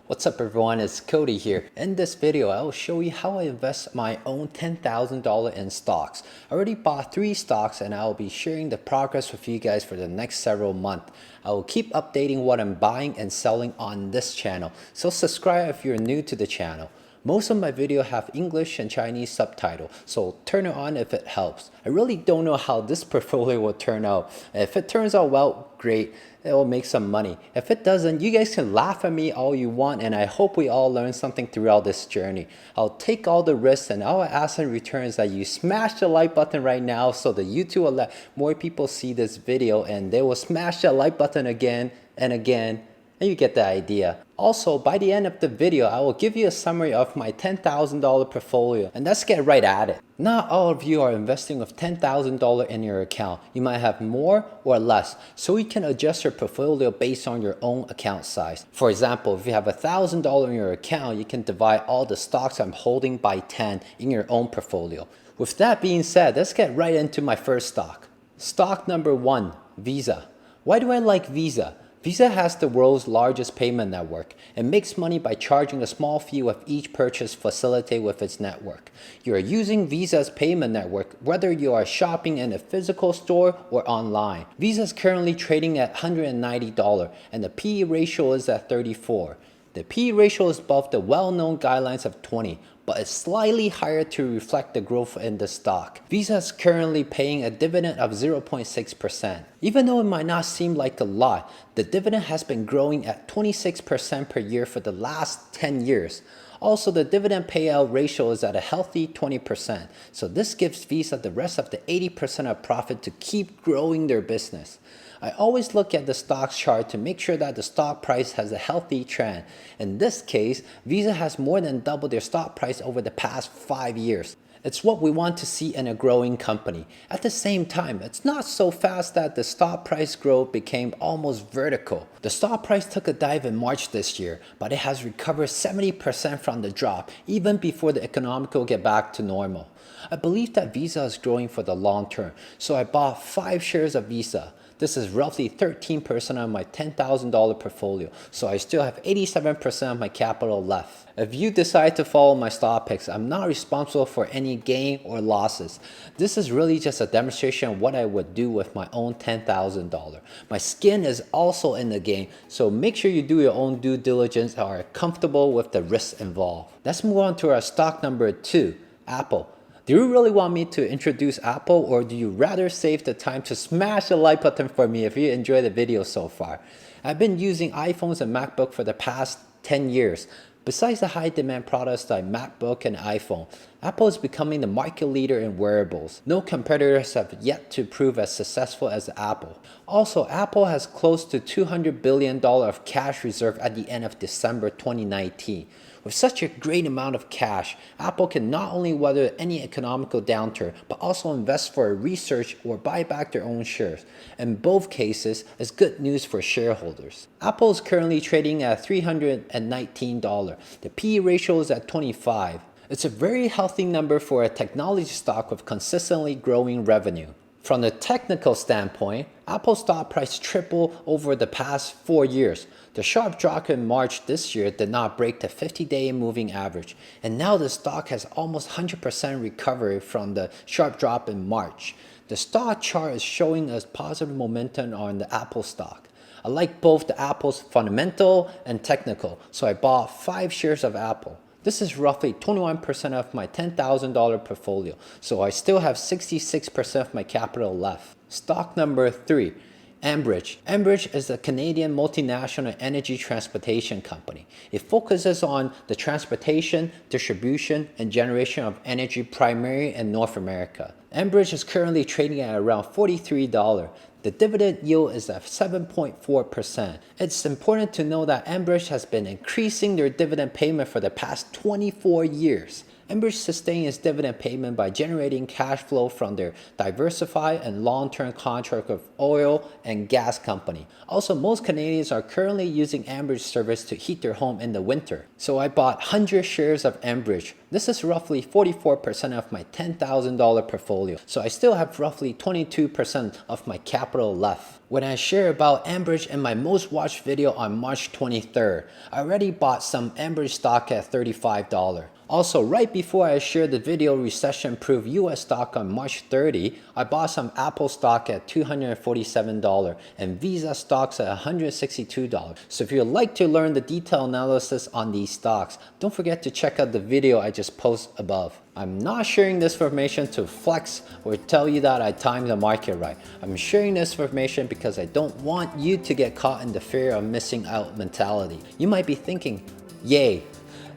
What's up everyone, it's Cody here. In this video, I will show you how I invest my own $10,000 in stocks. I already bought 3 stocks and I will be sharing the progress with you guys for the next several months. I will keep updating what I'm buying and selling on this channel, so subscribe if you're new to the channel. Most of my video have English and Chinese subtitle, so turn it on if it helps. I really don't know how this portfolio will turn out. If it turns out well, great, it will make some money. If it doesn't, you guys can laugh at me all you want, and I hope we all learn something throughout this journey. I'll take all the risks, and all I ask in return is that you smash the like button right now so that YouTube will let more people see this video, and they will smash that like button again and again, and you get the idea. Also, by the end of the video, I will give you a summary of my $10,000 portfolio, and let's get right at it. Not all of you are investing with $10,000 in your account. You might have more or less, so you can adjust your portfolio based on your own account size. For example, if you have $1,000 in your account, you can divide all the stocks I'm holding by 10 in your own portfolio. With that being said, let's get right into my first stock. Stock number 1, Visa. Why do I like Visa? Visa has the world's largest payment network and makes money by charging a small fee with each purchase facilitated with its network. You are using Visa's payment network whether you are shopping in a physical store or online. Visa is currently trading at $190 and the PE ratio is at 34. The PE ratio is above the well-known guidelines of 20, but it's slightly higher to reflect the growth in the stock. Visa is currently paying a dividend of 0.6%. Even though it might not seem like a lot, the dividend has been growing at 26% per year for the last 10 years. Also, the dividend payout ratio is at a healthy 20%, so this gives Visa the rest of the 80% of profit to keep growing their business. I always look at the stock chart to make sure that the stock price has a healthy trend. In this case, Visa has more than doubled their stock price over the past 5 years. It's what we want to see in a growing company. At the same time, it's not so fast that the stock price growth became almost vertical. The stock price took a dive in March this year, but it has recovered 70% from the drop, even before the economic will get back to normal. I believe that Visa is growing for the long term, so I bought 5 shares of Visa. This is roughly 13% of my $10,000 portfolio, so I still have 87% of my capital left. If you decide to follow my stock picks, I'm not responsible for any gain or losses. This is really just a demonstration of what I would do with my own $10,000. My skin is also in the game, so make sure you do your own due diligence and are comfortable with the risks involved. Let's move on to our stock number 2, Apple. Do you really want me to introduce Apple, or do you rather save the time to smash the like button for me if you enjoyed the video so far? I've been using iPhones and MacBook for the past 10 years. Besides the high demand products like MacBook and iPhone, Apple is becoming the market leader in wearables. No competitors have yet to prove as successful as Apple. Also, Apple has close to $200 billion of cash reserve at the end of December 2019. With such a great amount of cash, Apple can not only weather any economical downturn, but also invest for research or buy back their own shares. In both cases, it's good news for shareholders. Apple is currently trading at $319. The PE ratio is at 25. It's a very healthy number for a technology stock with consistently growing revenue. From the technical standpoint, Apple's stock price tripled over the past 4 years. The sharp drop in March this year did not break the 50-day moving average, and now the stock has almost 100% recovery from the sharp drop in March. The stock chart is showing us positive momentum on the Apple stock. I like both the Apple's fundamental and technical, so I bought 5 shares of Apple. This is roughly 21% of my $10,000 portfolio, so I still have 66% of my capital left. Stock number 3, Enbridge. Enbridge is a Canadian multinational energy transportation company. It focuses on the transportation, distribution, and generation of energy primarily in North America. Enbridge is currently trading at around $43. The dividend yield is at 7.4%. It's important to know that Enbridge has been increasing their dividend payment for the past 24 years. Enbridge sustains its dividend payment by generating cash flow from their diversified and long-term contract with oil and gas company. Also, most Canadians are currently using Enbridge service to heat their home in the winter. So I bought 100 shares of Enbridge This is roughly 44% of my $10,000 portfolio, so I still have roughly 22% of my capital left. When I share about Enbridge in my most watched video on March 23rd, I already bought some Enbridge stock at $35. Also, right before I shared the video recession-proof US stock on March 30, I bought some Apple stock at $247 and Visa stocks at $162. So if you'd like to learn the detailed analysis on these stocks, don't forget to check out the video I just posted above. I'm not sharing this information to flex or tell you that I timed the market right. I'm sharing this information because I don't want you to get caught in the fear of missing out mentality. You might be thinking, yay.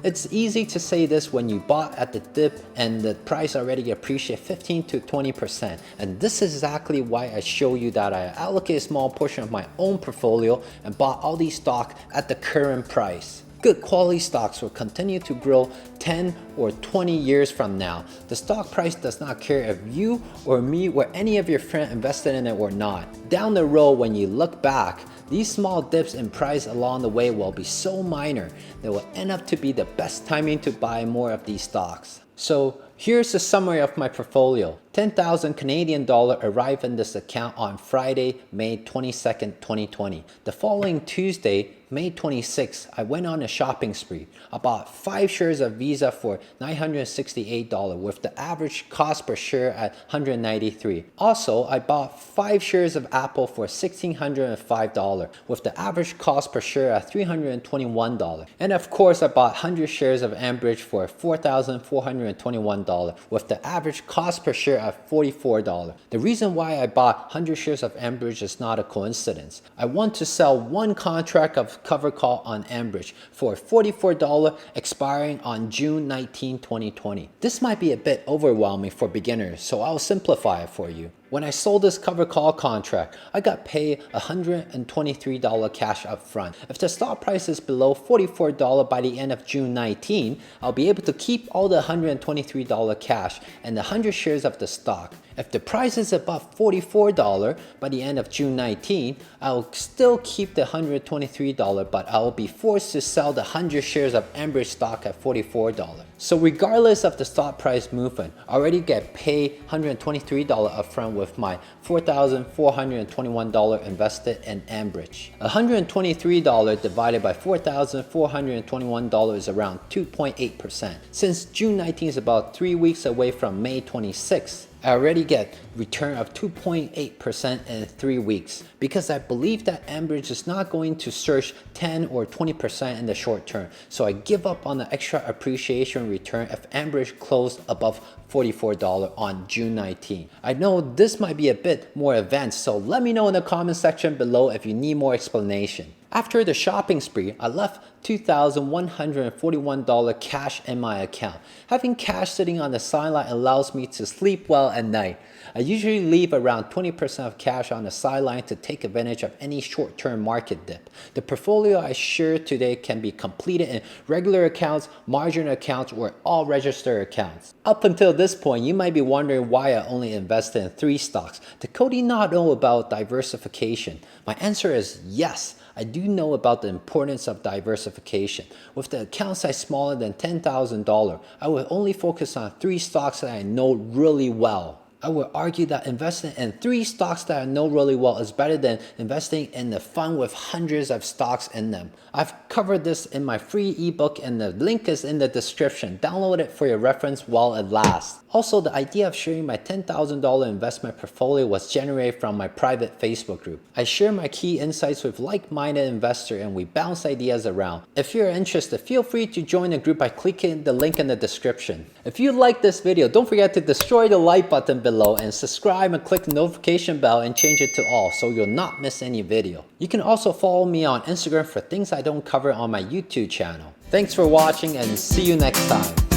It's easy to say this when you bought at the dip and the price already appreciated 15 to 20%. And this is exactly why I show you that I allocate a small portion of my own portfolio and bought all these stocks at the current price. Good quality stocks will continue to grow 10 or 20 years from now. The stock price does not care if you or me or any of your friends invested in it or not. Down the road, when you look back, these small dips in price along the way will be so minor that will end up to be the best timing to buy more of these stocks. So here's a summary of my portfolio. 10,000 Canadian dollar arrived in this account on Friday, May 22nd, 2020. The following Tuesday, May 26th, I went on a shopping spree. I bought 5 shares of Visa for $968 with the average cost per share at $193. Also, I bought 5 shares of Apple for $1,605 with the average cost per share at $321. And of course, I bought 100 shares of Enbridge for $4,421 with the average cost per share at $44. The reason why I bought 100 shares of Enbridge is not a coincidence. I want to sell one contract of cover call on Enbridge for $44 expiring on June 19, 2020. This might be a bit overwhelming for beginners, so I'll simplify it for you. When I sold this cover call contract, I got paid $123 cash up front. If the stock price is below $44 by the end of June 19, I'll be able to keep all the $123 cash and the 100 shares of the stock. If the price is above $44 by the end of June 19, I'll still keep the $123, but I'll be forced to sell the 100 shares of Enbridge stock at $44. So regardless of the stock price movement, I already get paid $123 upfront with my $4,421 invested in Enbridge. $123 divided by $4,421 is around 2.8%. Since June 19 is about 3 weeks away from May 26, I already get return of 2.8% in 3 weeks because I believe that Enbridge is not going to surge 10 or 20% in the short term. So I give up on the extra appreciation return if Enbridge closed above $44 on June 19. I know this might be a bit more advanced, so let me know in the comment section below if you need more explanation. After the shopping spree, I left $2,141 cash in my account. Having cash sitting on the sideline allows me to sleep well at night. I usually leave around 20% of cash on the sideline to take advantage of any short-term market dip. The portfolio I share today can be completed in regular accounts, margin accounts, or all registered accounts. Up until this point, you might be wondering why I only invested in 3 stocks. Did Cody not know about diversification? My answer is yes. I do know about the importance of diversification. With the account size smaller than $10,000, I will only focus on 3 stocks that I know really well. I would argue that investing in 3 stocks that I know really well is better than investing in a fund with hundreds of stocks in them. I've covered this in my free ebook and the link is in the description. Download it for your reference while it lasts. Also, the idea of sharing my $10,000 investment portfolio was generated from my private Facebook group. I share my key insights with like-minded investors and we bounce ideas around. If you're interested, feel free to join the group by clicking the link in the description. If you like this video, don't forget to destroy the like button below and subscribe and click the notification bell and change it to all so you'll not miss any video. You can also follow me on Instagram for things I don't cover on my YouTube channel. Thanks for watching and see you next time.